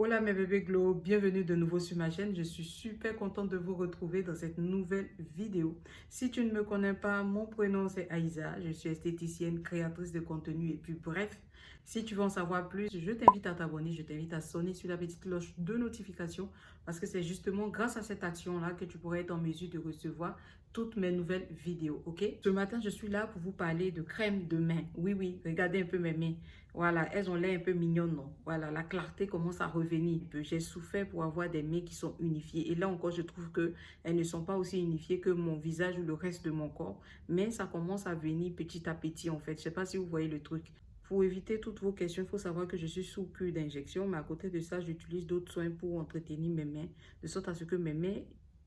Hola mes bébés glow, bienvenue de nouveau sur ma chaîne. Je suis super contente de vous retrouver dans cette nouvelle vidéo. Si tu ne me connais pas, mon prénom c'est Aïza. Je suis esthéticienne, créatrice de contenu et puis bref, si tu veux en savoir plus, je t'invite à t'abonner, je t'invite à sonner sur la petite cloche de notification parce que c'est justement grâce à cette action-là que tu pourrais être en mesure de recevoir toutes mes nouvelles vidéos, ok? Ce matin, je suis là pour vous parler de crème de main. Oui, oui, regardez un peu mes mains. Voilà, elles ont l'air un peu mignonnes, non? Voilà, la clarté commence à revenir un peu. J'ai souffert pour avoir des mains qui sont unifiées. Et là encore, je trouve qu'elles ne sont pas aussi unifiées que mon visage ou le reste de mon corps. Mais ça commence à venir petit à petit, en fait. Je ne sais pas si vous voyez le truc. Pour éviter toutes vos questions, il faut savoir que je suis sous cure d'injection. Mais à côté de ça, j'utilise d'autres soins pour entretenir mes mains. De sorte à ce que mes mains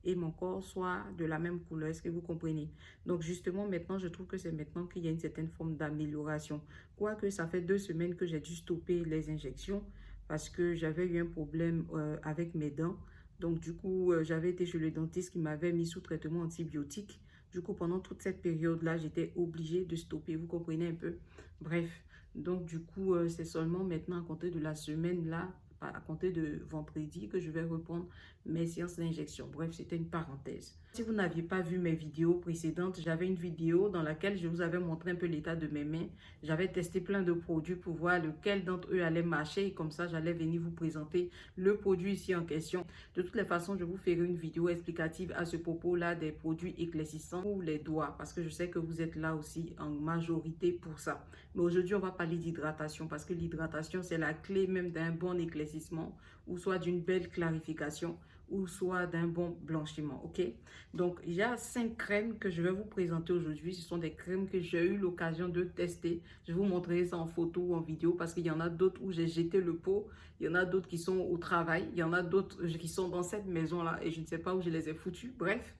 et mon corps soient de la même couleur. Est-ce que vous comprenez? Donc justement, maintenant, je trouve que c'est maintenant qu'il y a une certaine forme d'amélioration. Quoique ça fait 2 semaines que j'ai dû stopper les injections parce que j'avais eu un problème avec mes dents. Donc du coup, j'avais été chez le dentiste qui m'avait mis sous traitement antibiotique. Du coup, pendant toute cette période-là, j'étais obligée de stopper. Vous comprenez un peu? Bref, donc du coup, c'est seulement maintenant à compter de la semaine-là, à compter de vendredi, que je vais reprendre mes séances d'injection. Bref, c'était une parenthèse. Si vous n'aviez pas vu mes vidéos précédentes, j'avais une vidéo dans laquelle je vous avais montré un peu l'état de mes mains. J'avais testé plein de produits pour voir lequel d'entre eux allait marcher et comme ça, j'allais venir vous présenter le produit ici en question. De toutes les façons, je vous ferai une vidéo explicative à ce propos-là des produits éclaircissants pour les doigts parce que je sais que vous êtes là aussi en majorité pour ça. Mais aujourd'hui, on va parler d'hydratation parce que l'hydratation, c'est la clé même d'un bon éclaircissement ou soit d'une belle clarification ou soit d'un bon blanchiment, ok? Donc, il y a 5 crèmes que je vais vous présenter aujourd'hui. Ce sont des crèmes que j'ai eu l'occasion de tester. Je vous montrerai ça en photo ou en vidéo parce qu'il y en a d'autres où j'ai jeté le pot. Il y en a d'autres qui sont au travail. Il y en a d'autres qui sont dans cette maison-là et je ne sais pas où je les ai foutues. Bref,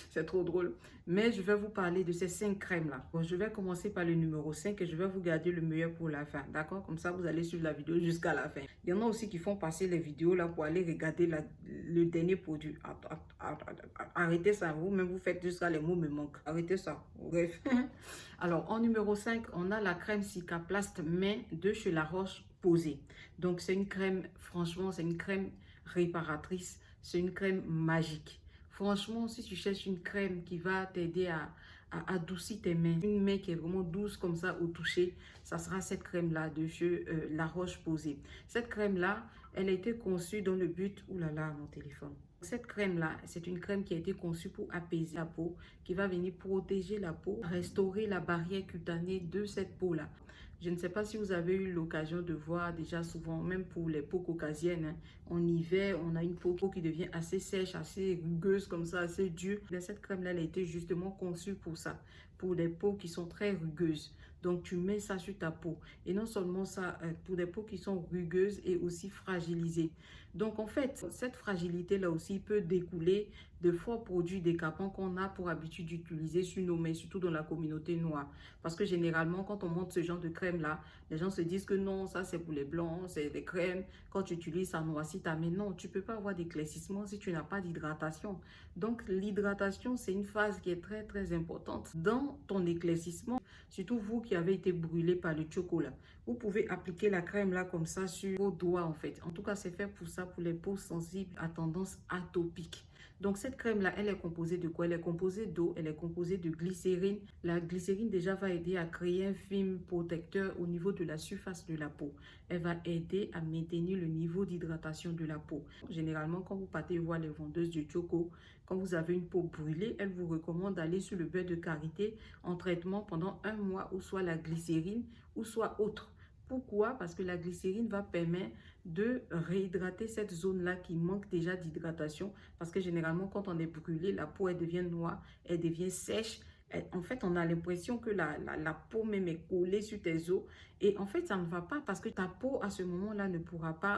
c'est trop drôle. Mais je vais vous parler de ces 5 crèmes-là. Bon, je vais commencer par le numéro 5 et je vais vous garder le meilleur pour la fin. D'accord? Comme ça, vous allez suivre la vidéo jusqu'à la fin. Il y en a aussi qui font passer les vidéos là pour aller regarder le dernier produit. Arrêtez ça. Vous-même, vous faites jusqu'à les mots me manquent. Arrêtez ça. Bref. Alors, en numéro 5, on a la crème Cicaplast main de chez La Roche-Posay. Donc, c'est une crème, franchement, c'est une crème réparatrice. C'est une crème magique. Franchement, si tu cherches une crème qui va t'aider à adoucir tes mains, une main qui est vraiment douce comme ça au toucher, ça sera cette crème-là de chez La Roche-Posay. Cette crème-là, elle a été conçue dans le but... Ouh là là, mon téléphone. Cette crème-là, c'est une crème qui a été conçue pour apaiser la peau, qui va venir protéger la peau, restaurer la barrière cutanée de cette peau-là. Je ne sais pas si vous avez eu l'occasion de voir déjà souvent, même pour les peaux caucasiennes, hein, en hiver, on a une peau qui devient assez sèche, assez rugueuse comme ça, assez dure. Mais cette crème-là, elle a été justement conçue pour ça, pour les peaux qui sont très rugueuses. Donc, tu mets ça sur ta peau. Et non seulement ça, pour des peaux qui sont rugueuses et aussi fragilisées. Donc, en fait, cette fragilité-là aussi peut découler de forts produits décapants qu'on a pour habitude d'utiliser sur nos mains, surtout dans la communauté noire. Parce que généralement, quand on montre ce genre de crème-là, les gens se disent que non, ça c'est pour les blancs, c'est des crèmes. Quand tu utilises, ça noircit ta main. Non, tu ne peux pas avoir d'éclaircissement si tu n'as pas d'hydratation. Donc, l'hydratation, c'est une phase qui est très, très importante dans ton éclaircissement. Surtout vous qui avez été brûlé par le chocolat. Vous pouvez appliquer la crème là comme ça sur vos doigts en fait. En tout cas, c'est fait pour ça, pour les peaux sensibles à tendance atopique. Donc cette crème là, elle est composée de quoi? Elle est composée d'eau, elle est composée de glycérine. La glycérine déjà va aider à créer un film protecteur au niveau de la surface de la peau. Elle va aider à maintenir le niveau d'hydratation de la peau. Généralement, quand vous partez voir les vendeuses de choco, quand vous avez une peau brûlée, elles vous recommandent d'aller sur le beurre de karité en traitement pendant 1 mois ou soit la glycérine ou soit autre. Pourquoi? Parce que la glycérine va permettre de réhydrater cette zone-là qui manque déjà d'hydratation. Parce que généralement, quand on est brûlé, la peau, elle devient noire, elle devient sèche. En fait, on a l'impression que la peau même est collée sur tes os. Et en fait, ça ne va pas parce que ta peau, à ce moment-là, ne pourra pas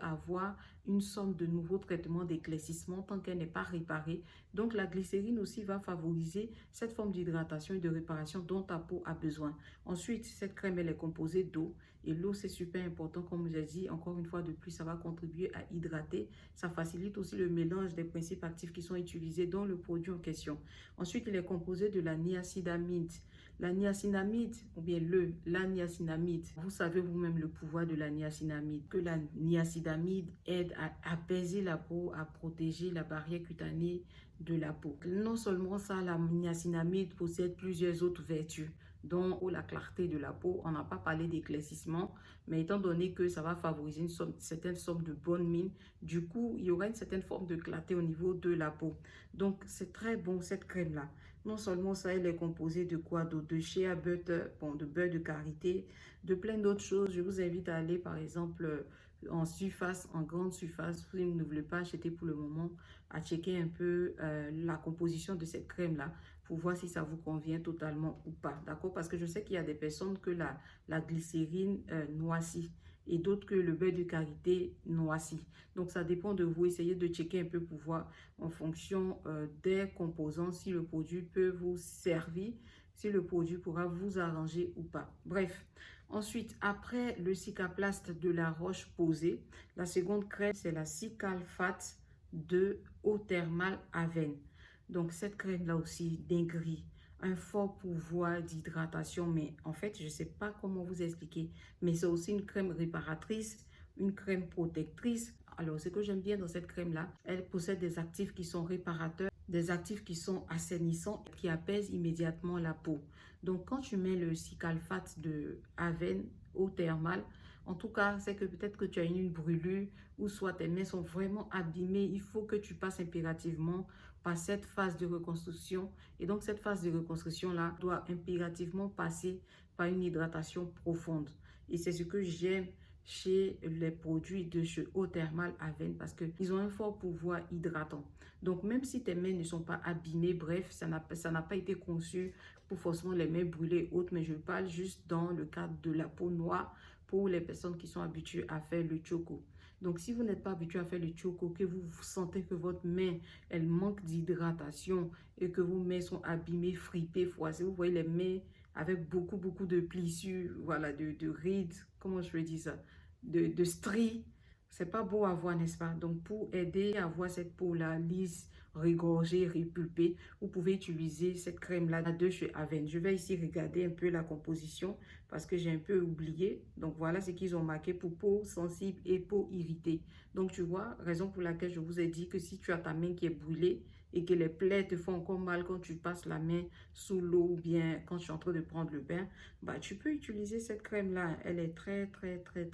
avoir une somme de nouveaux traitements d'éclaircissement tant qu'elle n'est pas réparée. Donc, la glycérine aussi va favoriser cette forme d'hydratation et de réparation dont ta peau a besoin. Ensuite, cette crème, elle est composée d'eau. Et l'eau, c'est super important, comme j'ai dit. Encore une fois de plus, ça va contribuer à hydrater. Ça facilite aussi le mélange des principes actifs qui sont utilisés dans le produit en question. Ensuite, il est composé de la niacinamide. La niacinamide, ou bien la niacinamide, vous savez vous-même le pouvoir de la niacinamide, que la niacinamide aide à apaiser la peau, à protéger la barrière cutanée de la peau. Non seulement ça, la niacinamide possède plusieurs autres vertus, dont la clarté de la peau. On n'a pas parlé d'éclaircissement, mais étant donné que ça va favoriser une certaine sorte de bonne mine, du coup, il y aura une certaine forme de clarté au niveau de la peau. Donc, c'est très bon cette crème-là. Non seulement ça, elle est composée de quoi d'autre? De shea butter, bon, de beurre de karité, de plein d'autres choses. Je vous invite à aller, par exemple, en surface, en grande surface, si vous ne voulez pas acheter pour le moment, à checker un peu la composition de cette crème-là pour voir si ça vous convient totalement ou pas, d'accord? Parce que je sais qu'il y a des personnes que la glycérine noisit et d'autres que le beurre de karité noisit. Donc, ça dépend de vous. Essayez de checker un peu pour voir en fonction des composants si le produit peut vous servir, si le produit pourra vous arranger ou pas. Bref, ensuite, après le Cicaplast de la Roche-Posay, la seconde crème, c'est la Cicalfate de Eau Thermale Avène. Donc, cette crème-là aussi, dinguerie, un fort pouvoir d'hydratation. Mais en fait, je ne sais pas comment vous expliquer. Mais c'est aussi une crème réparatrice, une crème protectrice. Alors, ce que j'aime bien dans cette crème-là, elle possède des actifs qui sont réparateurs, des actifs qui sont assainissants, qui apaisent immédiatement la peau. Donc, quand tu mets le Cicalfate de Avène Eau Thermale, en tout cas, c'est que peut-être que tu as une brûlure ou soit tes mains sont vraiment abîmées. Il faut que tu passes impérativement par cette phase de reconstruction. Et donc, cette phase de reconstruction-là doit impérativement passer par une hydratation profonde. Et c'est ce que j'aime chez les produits de chez Eau Thermale Avène parce qu'ils ont un fort pouvoir hydratant. Donc, même si tes mains ne sont pas abîmées, bref, ça n'a pas été conçu pour forcément les mains brûlées ou autres, mais je parle juste dans le cadre de la peau noire pour les personnes qui sont habituées à faire le choco. Donc, si vous n'êtes pas habitué à faire le choco, que vous sentez que votre main, elle manque d'hydratation et que vos mains sont abîmées, fripées, froissées, vous voyez les mains avec beaucoup de plissures, voilà, de rides, comment je vais dire ça, de stries. C'est pas beau à voir, n'est-ce pas? Donc, pour aider à avoir cette peau-là lisse, regorgée, repulpée, vous pouvez utiliser cette crème-là de chez Avène. Je vais ici regarder un peu la composition parce que j'ai un peu oublié. Donc, voilà ce qu'ils ont marqué pour peau sensible et peau irritée. Donc, tu vois, raison pour laquelle je vous ai dit que si tu as ta main qui est brûlée et que les plaies te font encore mal quand tu passes la main sous l'eau ou bien quand tu es en train de prendre le bain, bah, tu peux utiliser cette crème-là. Elle est très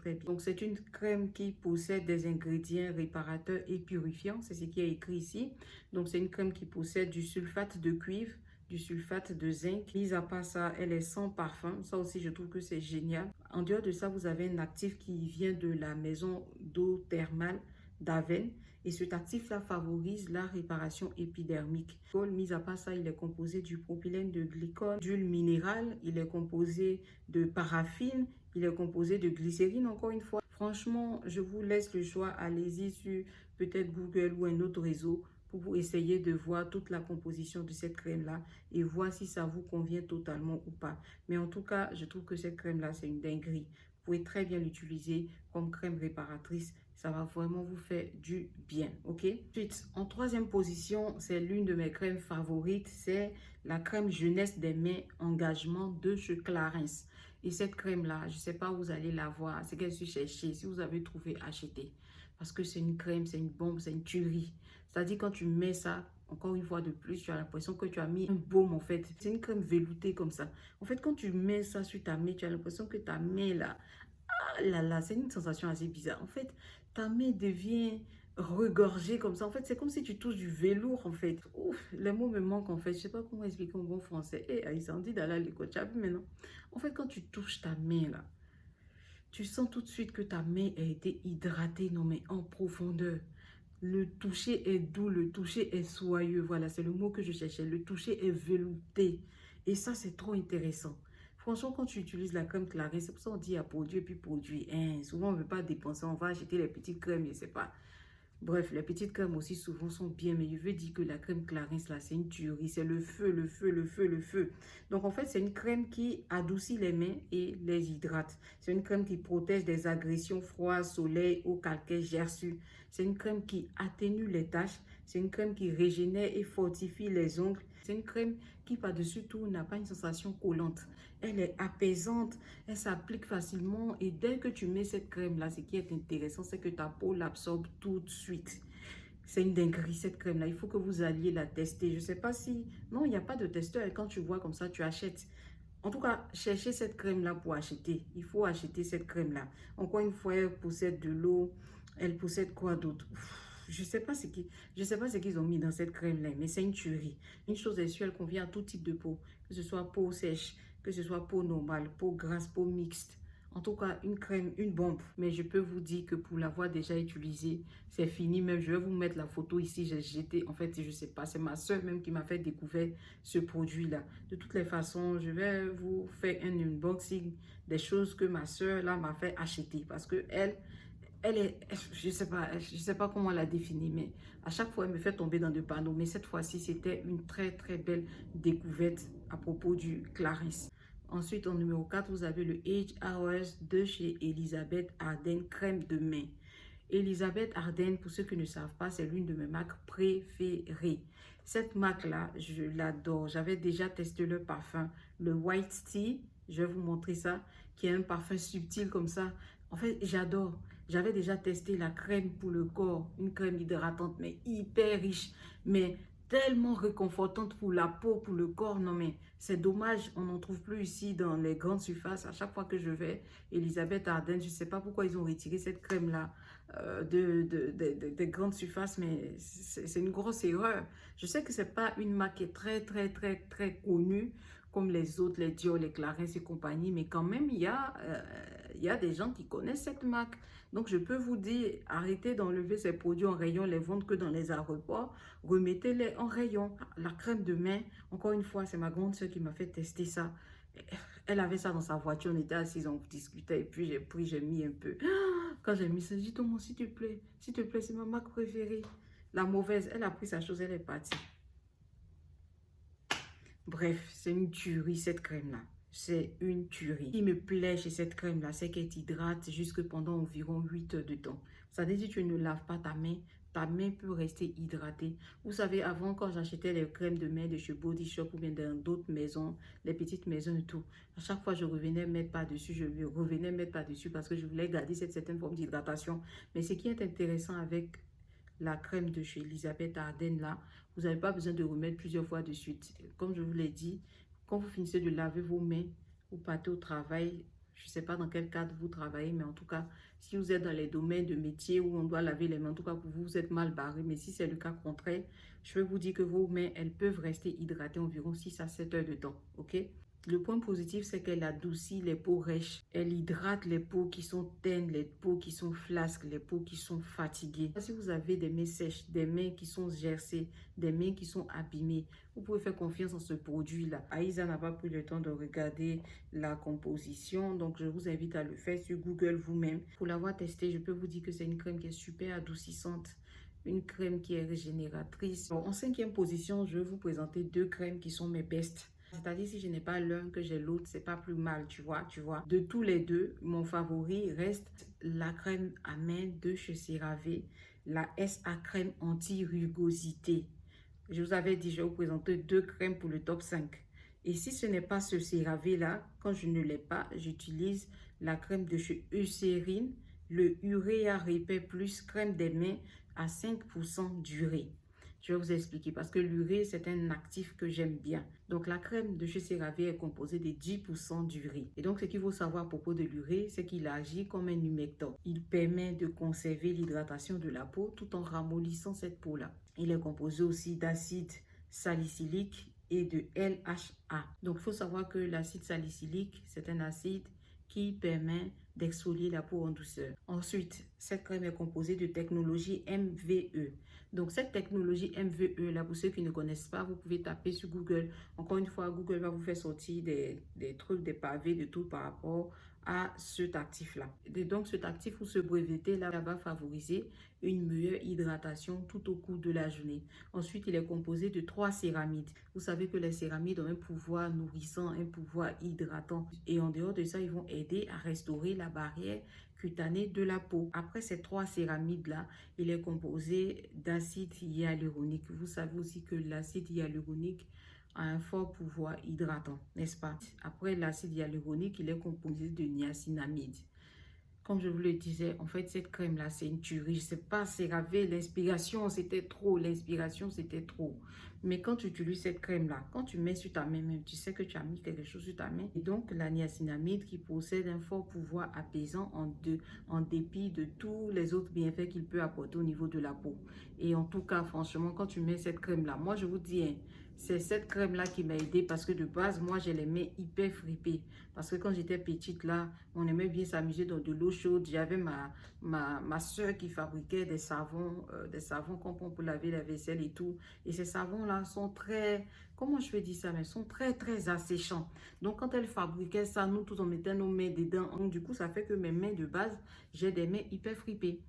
bien. Donc, c'est une crème qui possède des ingrédients réparateurs et purifiants. C'est ce qui est écrit ici. Donc, c'est une crème qui possède du sulfate de cuivre, du sulfate de zinc. Mis à part ça, elle est sans parfum. Ça aussi, je trouve que c'est génial. En dehors de ça, vous avez un actif qui vient de la maison d'eau thermale d'Avène. Et cet actif-là favorise la réparation épidermique. Mis à part ça, il est composé du propylène de glycol, d'huile minérale, il est composé de paraffine, il est composé de glycérine encore une fois. Franchement, je vous laisse le choix. Allez-y sur peut-être Google ou un autre réseau pour vous essayer de voir toute la composition de cette crème-là et voir si ça vous convient totalement ou pas. Mais en tout cas, je trouve que cette crème-là, c'est une dinguerie. Vous pouvez très bien l'utiliser comme crème réparatrice. Ça va vraiment vous faire du bien, ok? Ensuite, en troisième position, c'est l'une de mes crèmes favorites. C'est la crème jeunesse des mains engagement de chez Clarins. Et cette crème-là, je ne sais pas où vous allez la voir. C'est qu'elle se chercher. Si vous avez trouvé, achetez. Parce que c'est une crème, c'est une bombe, c'est une tuerie. C'est-à-dire quand tu mets ça, encore une fois de plus, tu as l'impression que tu as mis un baume en fait. C'est une crème veloutée comme ça. En fait, quand tu mets ça sur ta main, tu as l'impression que ta main là, ah là là, c'est une sensation assez bizarre. En fait, ta main devient regorgée comme ça. En fait, c'est comme si tu touches du velours en fait. Ouf, les mots me manquent en fait. Je sais pas comment expliquer en bon français. Eh, Aïssa, on dit d'aller à l'école. Tu as vu maintenant? En fait, quand tu touches ta main là, tu sens tout de suite que ta main a été hydratée, non mais en profondeur. Le toucher est doux, le toucher est soyeux. Voilà, c'est le mot que je cherchais. Le toucher est velouté. Et ça, c'est trop intéressant. Franchement, quand tu utilises la crème Clarins, c'est pour ça qu'on dit à produit et puis produit. Hein, souvent, on ne veut pas dépenser, on va acheter les petites crèmes, je ne sais pas. Bref, les petites crèmes aussi souvent sont bien, mais je veux dire que la crème Clarins, là, c'est une tuerie. C'est le feu, le feu, le feu, le feu. Donc, en fait, c'est une crème qui adoucit les mains et les hydrate. C'est une crème qui protège des agressions froid, soleil, eau calcaire, gerçure. C'est une crème qui atténue les taches. C'est une crème qui régénère et fortifie les ongles. C'est une crème qui par-dessus tout n'a pas une sensation collante. Elle est apaisante, elle s'applique facilement et dès que tu mets cette crème-là, ce qui est intéressant, c'est que ta peau l'absorbe tout de suite. C'est une dinguerie cette crème-là. Il faut que vous alliez la tester. Je ne sais pas si... Non, il n'y a pas de testeur. Et quand tu vois comme ça, tu achètes. En tout cas, cherchez cette crème-là pour acheter. Il faut acheter cette crème-là. Encore une fois, elle possède de l'eau. Elle possède quoi d'autre? Je ne sais pas ce qu'ils ont mis dans cette crème-là, mais c'est une tuerie. Une chose est sûre, elle convient à tout type de peau. Que ce soit peau sèche, que ce soit peau normale, peau grasse, peau mixte. En tout cas, une crème, une bombe. Mais je peux vous dire que pour l'avoir déjà utilisée, c'est fini. Même, je vais vous mettre la photo ici. J'ai jeté, en fait, je ne sais pas. C'est ma soeur même qui m'a fait découvrir ce produit-là. De toutes les façons, je vais vous faire un unboxing des choses que ma soeur là m'a fait acheter. Parce que elle est, je sais pas comment la définir, mais à chaque fois, elle me fait tomber dans des panneaux. Mais cette fois-ci, c'était une très, très belle découverte à propos du Clarins. Ensuite, en numéro 4, vous avez le Age Hours de chez Elisabeth Arden crème de main. Elisabeth Arden, pour ceux qui ne savent pas, c'est l'une de mes marques préférées. Cette marque-là, je l'adore. J'avais déjà testé le parfum, le White Tea. Je vais vous montrer ça, qui est un parfum subtil comme ça. En fait, j'adore. J'avais déjà testé la crème pour le corps, une crème hydratante, mais hyper riche, mais tellement réconfortante pour la peau, pour le corps. Non, mais c'est dommage, on n'en trouve plus ici dans les grandes surfaces. À chaque fois que je vais, Elisabeth Arden, je ne sais pas pourquoi ils ont retiré cette crème-là des grandes surfaces, mais c'est une grosse erreur. Je sais que ce n'est pas une marque qui est très, très, très, très connue comme les autres, les Dior, les Clarins et compagnie, mais quand même, il y a des gens qui connaissent cette marque. Donc, je peux vous dire, arrêtez d'enlever ces produits en rayon, les vendre que dans les aéroports, remettez-les en rayon. La crème de main, encore une fois, c'est ma grande soeur qui m'a fait tester ça. Elle avait ça dans sa voiture, on était assis, on discutait, et puis j'ai pris, j'ai mis un peu. Quand j'ai mis ça, j'ai dit, Thomas, s'il te plaît, c'est ma marque préférée. La mauvaise, elle a pris sa chose, elle est partie. Bref, c'est une tuerie cette crème-là. C'est une tuerie. Ce qui me plaît chez cette crème-là, c'est qu'elle t'hydrate jusque pendant environ 8 heures de temps. Ça veut dire que tu ne laves pas ta main peut rester hydratée. Vous savez, avant, quand j'achetais les crèmes de main de chez Body Shop ou bien dans d'autres maisons, les petites maisons et tout, à chaque fois, je revenais mettre par-dessus, parce que je voulais garder cette certaine forme d'hydratation. Mais ce qui est intéressant avec la crème de chez Elisabeth Arden là, vous n'avez pas besoin de remettre plusieurs fois de suite. Comme je vous l'ai dit, quand vous finissez de laver vos mains, vous partez au travail. Je ne sais pas dans quel cadre vous travaillez, mais en tout cas, si vous êtes dans les domaines de métier où on doit laver les mains, en tout cas pour vous, vous êtes mal barré. Mais si c'est le cas contraire, je vais vous dire que vos mains, elles peuvent rester hydratées environ 6 à 7 heures de temps. Ok? Le point positif, c'est qu'elle adoucit les peaux rêches. Elle hydrate les peaux qui sont tendres, les peaux qui sont flasques, les peaux qui sont fatiguées. Si vous avez des mains sèches, des mains qui sont gercées, des mains qui sont abîmées, vous pouvez faire confiance en ce produit-là. Aïssa n'a pas pris le temps de regarder la composition, donc je vous invite à le faire sur Google vous-même. Pour l'avoir testé, je peux vous dire que c'est une crème qui est super adoucissante. Une crème qui est régénératrice. Bon, en 5e position, je vais vous présenter 2 crèmes qui sont mes bestes. C'est-à-dire, si je n'ai pas l'un que j'ai l'autre, c'est pas plus mal, tu vois. De tous les deux, mon favori reste la crème à main de chez CeraVe, la SA crème anti-rugosité. Je vous avais dit, je vais vous présenter 2 crèmes pour le top 5. Et si ce n'est pas ce CeraVe là, quand je ne l'ai pas, j'utilise la crème de chez Eucérine, le Urea Repair Plus crème des mains à 5% d'urée. Je vais vous expliquer parce que l'urée, c'est un actif que j'aime bien. Donc, la crème de chez CeraVe est composée de 10% d'urée. Et donc, ce qu'il faut savoir à propos de l'urée, c'est qu'il agit comme un humectant. Il permet de conserver l'hydratation de la peau tout en ramollissant cette peau-là. Il est composé aussi d'acide salicylique et de LHA. Donc, il faut savoir que l'acide salicylique, c'est un acide qui permet d'exfolier la peau en douceur. Ensuite, cette crème est composée de technologie MVE. Donc, cette technologie MVE, là, pour ceux qui ne connaissent pas, vous pouvez taper sur Google. Encore une fois, Google va vous faire sortir des trucs, des pavés, de tout par rapport à cet actif-là. Et donc, cet actif ou ce breveté-là va favoriser une meilleure hydratation tout au cours de la journée. Ensuite, il est composé de 3 céramides. Vous savez que les céramides ont un pouvoir nourrissant, un pouvoir hydratant. Et en dehors de ça, ils vont aider à restaurer la barrière cutanée de la peau. Après ces 3 céramides-là, il est composé d'acide hyaluronique. Vous savez aussi que l'acide hyaluronique a un fort pouvoir hydratant, n'est-ce pas? Après l'acide hyaluronique, il est composé de niacinamide. Comme je vous le disais, en fait, cette crème-là, c'est une tuerie. Je ne sais pas, c'est ravé. L'inspiration, c'était trop. L'inspiration, c'était trop. Mais quand tu utilises cette crème-là, quand tu mets sur ta main même, tu sais que tu as mis quelque chose sur ta main. Et donc, la niacinamide qui possède un fort pouvoir apaisant en dépit de tous les autres bienfaits qu'il peut apporter au niveau de la peau. Et en tout cas, franchement, quand tu mets cette crème-là, moi, je vous dis, hein, c'est cette crème-là qui m'a aidé parce que de base, moi, j'ai les mains hyper fripées. Parce que quand j'étais petite, là, on aimait bien s'amuser dans de l'eau chaude. J'avais ma soeur qui fabriquait des savons qu'on prend pour laver la vaisselle et tout. Et ces savons-là sont très, comment je peux dire ça, mais sont très, très asséchants. Donc, quand elle fabriquait ça, nous tous, on mettait nos mains dedans. Donc, du coup, ça fait que mes mains de base, j'ai des mains hyper fripées.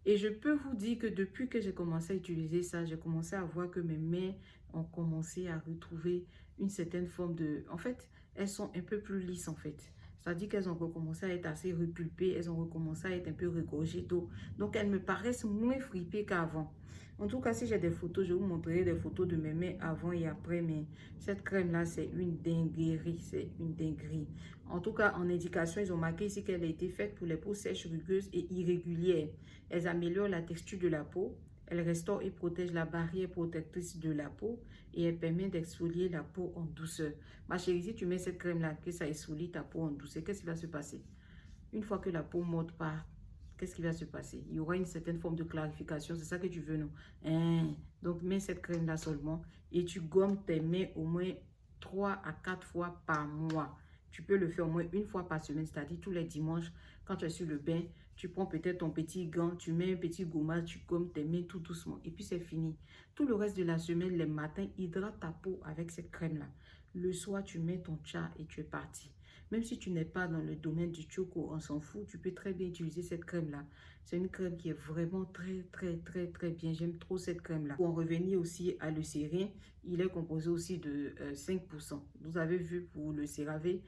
Et je peux vous dire que depuis que j'ai commencé à utiliser ça, j'ai commencé à voir que mes mains ont commencé à retrouver une certaine forme de... En fait, elles sont un peu plus lisses en fait. C'est-à-dire qu'elles ont recommencé à être assez repulpées, elles ont recommencé à être un peu regorgées d'eau. Donc, elles me paraissent moins fripées qu'avant. En tout cas, si j'ai des photos, je vous montrerai des photos de mes mains avant et après. Mais cette crème-là, c'est une dinguerie. C'est une dinguerie. En tout cas, en indication, ils ont marqué ici qu'elle a été faite pour les peaux sèches, rugueuses et irrégulières. Elles améliorent la texture de la peau. Elles restaurent et protègent la barrière protectrice de la peau. Et elle permet d'exfolier la peau en douceur. Ma chérie, si tu mets cette crème-là, que ça exfolie ta peau en douceur, qu'est-ce qui va se passer? Une fois que la peau morte part, qu'est-ce qui va se passer? Il y aura une certaine forme de clarification. C'est ça que tu veux, non? Donc, mets cette crème-là seulement et tu gommes tes mains au moins 3 à 4 fois par mois. Tu peux le faire au moins une fois par semaine, c'est-à-dire tous les dimanches, quand tu es sur le bain, tu prends peut-être ton petit gant, tu mets un petit gommage, tu gommes tes mains tout doucement et puis c'est fini. Tout le reste de la semaine, les matins, hydrate ta peau avec cette crème-là. Le soir, tu mets ton tcha et tu es parti. Même si tu n'es pas dans le domaine du choco, on s'en fout, tu peux très bien utiliser cette crème-là. C'est une crème qui est vraiment très bien. J'aime trop cette crème-là. Pour en revenir aussi à le sérin, il est composé aussi de 5%. Vous avez vu pour le CeraVe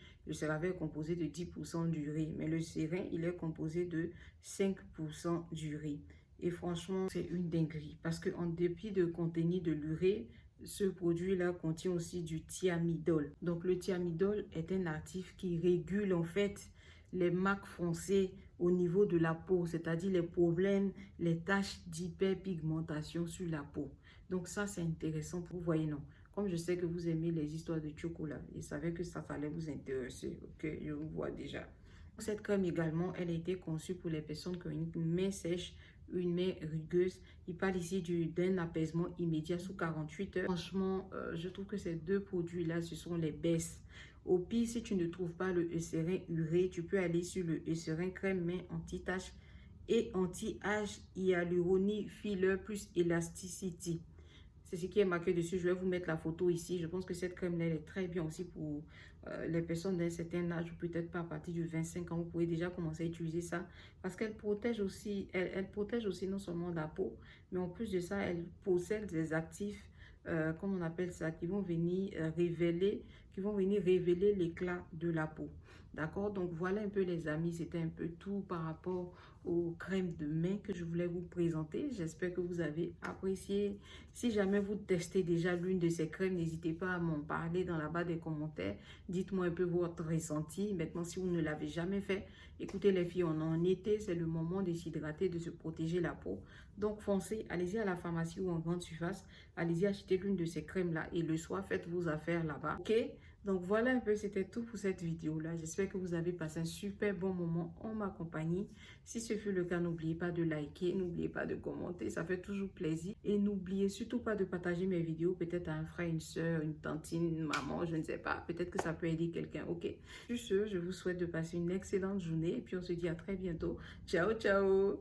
est composé de 10% d'urée. Mais le sérin, il est composé de 5% d'urée. Et franchement, c'est une dinguerie. Parce qu'en dépit de contenir de l'urée, ce produit-là contient aussi du thiamidol. Donc, le thiamidol est un actif qui régule en fait les marques foncées au niveau de la peau, c'est-à-dire les problèmes, les taches d'hyperpigmentation sur la peau. Donc, ça, c'est intéressant pour vous, voyez, non? Comme je sais que vous aimez les histoires de chocolat, je savais que ça allait vous intéresser, ok? Je vous vois déjà. Cette crème également, elle a été conçue pour les personnes qui ont une main sèche, une main rugueuse. Il parle ici d'un apaisement immédiat sous 48 heures. Franchement, je trouve que ces deux produits-là, ce sont les best. Au pire, si tu ne trouves pas le Eucerin urée, tu peux aller sur le Eucerin crème main anti-tache et anti-âge hyaluronique filler plus elasticity. C'est ce qui est marqué dessus. Je vais vous mettre la photo ici. Je pense que cette crème-là, elle est très bien aussi pour les personnes d'un certain âge ou peut-être pas à partir de 25 ans. Vous pouvez déjà commencer à utiliser ça parce qu'elle protège aussi, elle protège aussi non seulement la peau, mais en plus de ça, elle possède des actifs, comme on appelle ça, qui vont venir révéler l'éclat de la peau. D'accord? Donc voilà un peu les amis, c'était un peu tout par rapport aux crèmes de main que je voulais vous présenter. J'espère que vous avez apprécié. Si jamais vous testez déjà l'une de ces crèmes, n'hésitez pas à m'en parler dans la barre des commentaires. Dites-moi un peu votre ressenti. Maintenant, si vous ne l'avez jamais fait, écoutez les filles, on est en été, c'est le moment de s'hydrater, de se protéger la peau. Donc foncez, allez-y à la pharmacie ou en grande surface, allez-y acheter l'une de ces crèmes-là et le soir, faites vos affaires là-bas. Ok? Donc voilà un peu, c'était tout pour cette vidéo-là. J'espère que vous avez passé un super bon moment en ma compagnie. Si ce fut le cas, n'oubliez pas de liker, n'oubliez pas de commenter, ça fait toujours plaisir. Et n'oubliez surtout pas de partager mes vidéos, peut-être à un frère, une soeur, une tantine, une maman, je ne sais pas. Peut-être que ça peut aider quelqu'un, ok? Sur ce, je vous souhaite de passer une excellente journée et puis on se dit à très bientôt. Ciao, ciao!